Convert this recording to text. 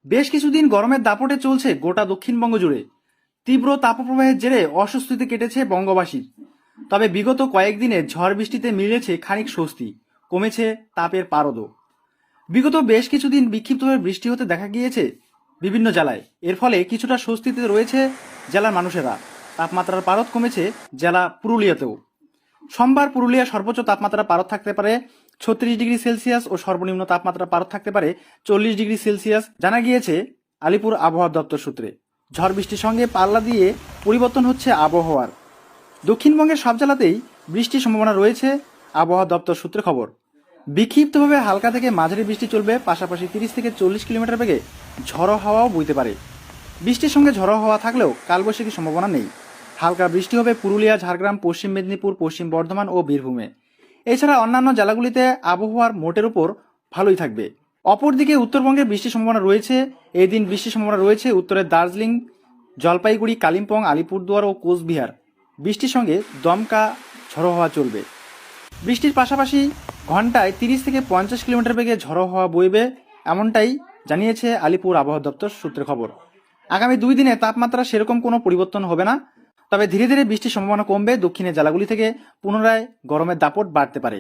বেশ কিছুদিন গরমের দাপটে চলছে গোটা দক্ষিণবঙ্গ জুড়ে। তীব্র তাপপ্রবাহের জেরে অস্বস্তিতে কেটেছে বঙ্গবাসীর। তবে বিগত কয়েকদিনে ঝড় বৃষ্টিতে মিলেছে খানিক স্বস্তি, কমেছে তাপের পারদও। বিগত বেশ কিছুদিন বিক্ষিপ্তভাবে বৃষ্টি হতে দেখা গিয়েছে বিভিন্ন জেলায়। এর ফলে কিছুটা স্বস্তিতে রয়েছে জেলার মানুষেরা। তাপমাত্রার পারদ কমেছে জেলা পুরুলিয়াতেও। সোমবার পুরুলিয়া সর্বোচ্চ তাপমাত্রা পারদ থাকতে পারে 36 ডিগ্রি সেলসিয়াস ও সর্বনিম্ন তাপমাত্রা পারদ থাকতে পারে 40 ডিগ্রি সেলসিয়াস, জানা গিয়েছে আলিপুর আবহাওয়া দপ্তর সূত্রে। ঝড় বৃষ্টির সঙ্গে পাল্লা দিয়ে পরিবর্তন হচ্ছে আবহাওয়ার। দক্ষিণবঙ্গের সব জেলাতেই বৃষ্টির সম্ভাবনা রয়েছে আবহাওয়া দপ্তর সূত্রে খবর। বিক্ষিপ্তভাবে হালকা থেকে মাঝারি বৃষ্টি চলবে, পাশাপাশি 30 থেকে 40 কিলোমিটার বেগে ঝড়ো হাওয়াও বইতে পারে। বৃষ্টির সঙ্গে ঝড়ো হাওয়া থাকলেও কালবৈশাখীর সম্ভাবনা নেই। হালকা বৃষ্টি হবে পুরুলিয়া, ঝাড়গ্রাম, পশ্চিম মেদিনীপুর, পশ্চিম বর্ধমান ও বীরভূমে। এছাড়া অন্যান্য জেলাগুলিতে আবহাওয়ার মোটের উপর ভালোই থাকবে। অপরদিকে উত্তরবঙ্গে বৃষ্টির সম্ভাবনা রয়েছে। এই দিন বৃষ্টির সম্ভাবনা রয়েছে উত্তরের দার্জিলিং, জলপাইগুড়ি, কালিম্পং, আলিপুরদুয়ার ও কোচবিহার। বৃষ্টির সঙ্গে দমকা ঝড়ো হাওয়া চলবে। বৃষ্টির পাশাপাশি ঘন্টায় 30 থেকে 50 কিলোমিটার বেগে ঝড়ো হাওয়া বইবে, এমনটাই জানিয়েছে আলিপুর আবহাওয়া দপ্তর সূত্রে খবর। আগামী 2 দিনে তাপমাত্রা সেরকম কোনো পরিবর্তন হবে না, তবে ধীরে ধীরে বৃষ্টির সম্ভাবনা কমবে। দক্ষিণের জেলাগুলি থেকে পুনরায় গরমের দাপট বাড়তে পারে।